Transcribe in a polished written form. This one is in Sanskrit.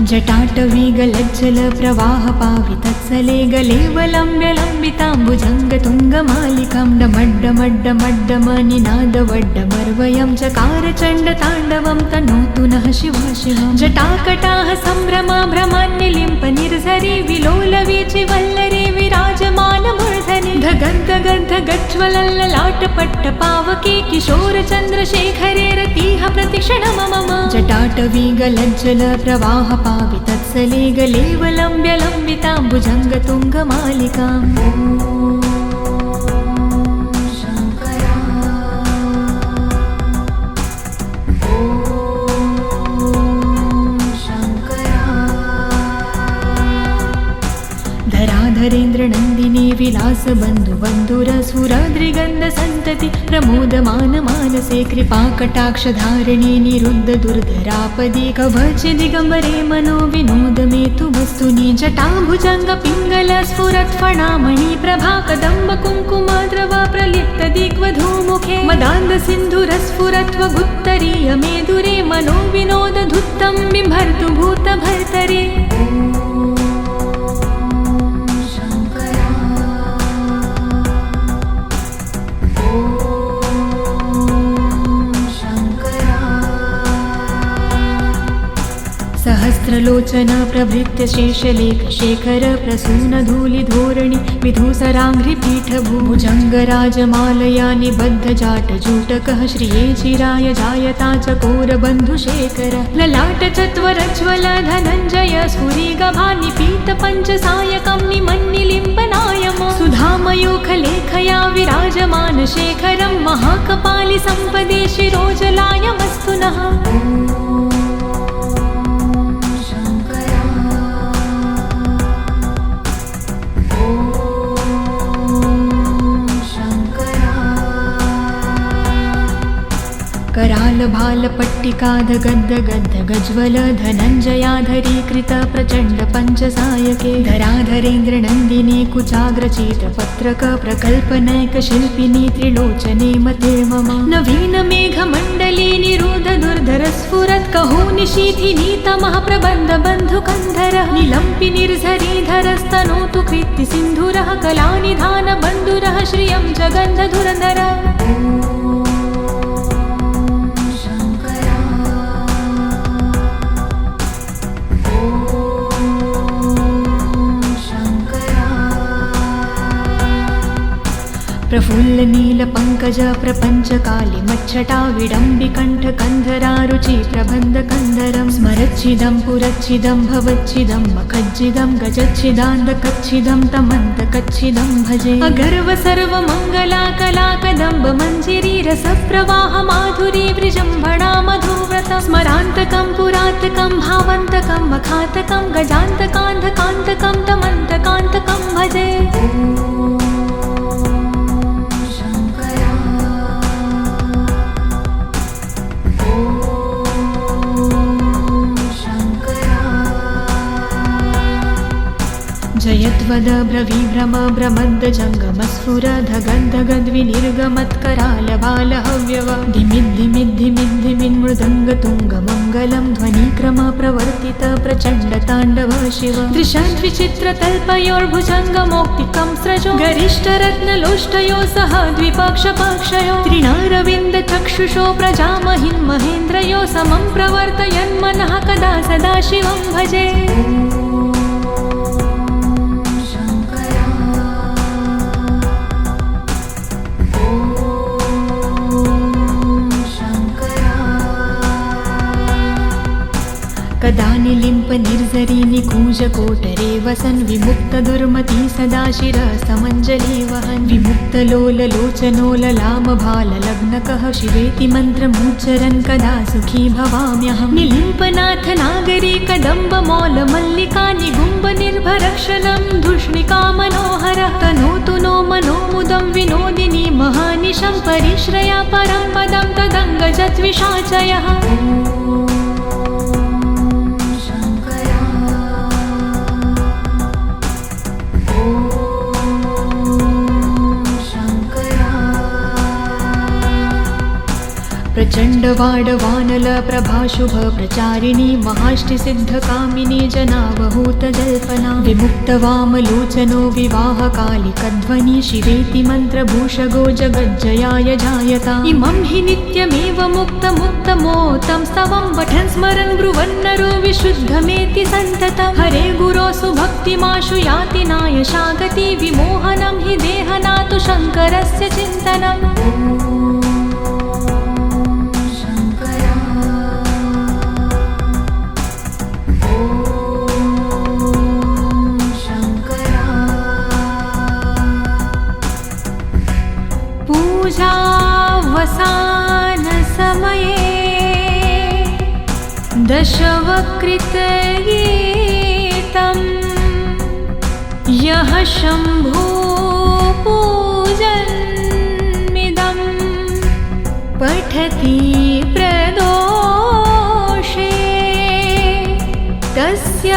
जटाटवीगलज्जल प्रवाह पावितत्सले गलेवलम्ब्य लम्बिताम्बुजङ्गतुङ्गमालिकां डमड्डमड्डमड्डमनिनादवड्डमर्वयं चकार चण्डताण्डवं तनोतु नः शिवा शिवं। जटाकटाः सम्भ्रमा भ्रमान्यलिम्प निर्झरे विलोलवीचि वल्लरे विराजमानमूर्धने धगन्धगन्धगज्ज्वलल्ललाटपट्टपावके किशोरचन्द्रशेखरे रतिः प्रतिक्षणं मम। जटाटवीगलज्जल प्रवाह पावितत्सले गलेवलम्ब्य लम्बिताम्बुजङ्गतुङ्गमालिकाम्। धराधरेन्द्रनन्दिनी विलासबन्धुबन्धुरसुराद्रिगन्धसन्तति प्रमोदमानमानसे कृपाकटाक्षधारिणी निरुद्धदुर्धरापदे कवचे दिगम्बरे मनो विनोदमेतु वस्तुनि। जटाभुजङ्गपिङ्गलस्फुरत्फणामणि प्रभा कदम्बकुङ्कुमाद्रवा प्रलिप्तदिग्वधूमुखे मदान्धसिन्धुरस्फुरत्वगुत्तरीयमेदुरे मनो विनोदधुत्तं बिभर्तु भूतभर्तरे। सहस्रलोचन प्रभृत्य शेषलेख शेखर प्रसूनधूलिधोरणि विधूसराङ्घ्रिपीठभुजङ्गराजमालया निबद्धजाटजूटकः श्रिये चिराय जायता चकोरबन्धुशेखर। ललाटचत्वरज्ज्वल धनञ्जय स्फुरिगभानिपीतपञ्चसायकं निमन्निलिम्बनायम सुधामयूखलेखया विराजमान शेखरं महाकपालिसम्पदे शिरोजलायमस्तु नः। करालभालपट्टिकाधगद्धगद्धगज्ज्वल धनञ्जयाधरीकृत प्रचण्ड पञ्चसायके धराधरेन्द्रनन्दिनी कुचाग्रचित्रपत्रक प्रकल्पनैकशिल्पिनी त्रिलोचने मते मम। नवीनमेघमण्डली निरुद्धदुर्धरस्फुरत्कहूनिशीथिनी तमः प्रबन्धबन्धुकन्धरः निलम्पि निर्झरीधरस्तनोतु कृत्तिसिन्धुरः कलानिधानबन्धुरः श्रियं जगन्धधुरधरः। प्रफुल्लनीलपङ्कज प्रपञ्चकालिमच्छटा विडम्बिकण्ठकन्धरारुचि प्रबन्धकन्धरं स्मरच्छिदं पुरच्छिदं भवच्छिदं मखज्जिदं गजच्छिदान्धकच्छिदं तमन्तकच्छिदं भजे। अगर्व सर्वमङ्गला कलाकदम्ब मञ्जिरी रसप्रवाह माधुरी विजृम्भणा मधुव्रतं स्मरान्तकं पुरातकं भावन्तकं मखातकं गजान्तकान्धकान्तकं तमन्तकान्तकं भजे। जयत्वद ब्रवीभ्रम भ्रमद्दजङ्गमस्फुर धगद्धगद्विनिर्गमत्करालबालहव्यव धिमिद्धिमिद्धिमिद्धिमिन्मृदङ्गतुङ्गमङ्गलं ध्वनिक्रम प्रवर्तित प्रचण्डताण्डव शिव। दृशाद्विचित्रतल्पयोर्भुजङ्गमौक्तिकं स्रजो गरिष्ठरत्नलोष्टयो सह द्विपक्षपक्षयो त्रिणारविन्दचक्षुषो प्रजामहिन्महेन्द्रयो समं प्रवर्तयन्मनः कदा सदा शिवं भजे। कदा निलिम्प निर्झरी निकूजकोटरे वसन् विमुक्तदुर्मती सदा शिरस्तमञ्जली वहन् विमुक्तलोललोचनोललामभाललग्नकः शिवेति मन्त्रमुच्चरन् कदा सुखी भवाम्यहं। निलिम्पनाथ नागरी कदम्बमौलमल्लिका निगुम्बनिर्भरक्षणं धूष्णिका मनोहरः तनोतु नो मनोमुदं विनोदिनी महानिशं परिश्रया परं पदं तदङ्गजद्विषाचयः। प्रचण्डवाडवानल प्रभाशुभ प्रचारिणी महाष्टिसिद्धकामिनी जनावहूतजल्पना विमुक्तवामलोचनो विवाहकालिकध्वनि शिवेति मन्त्रभूषगो जगज्जयाय जायता इमं हि नित्यमेव मुक्तमुक्तमोतं स्तवं पठन् स्मरन् ब्रुवन्नरो विशुद्धमेति सन्ततं हरे गुरो सुभक्तिमाशु याति नायशागति विमोहनं हि देहनातु शङ्करस्य चिन्तनम् पूजावसानसमये दशवक्त्रगीतं यः शम्भो पूजन्मिदं पठति प्रदोषे तस्य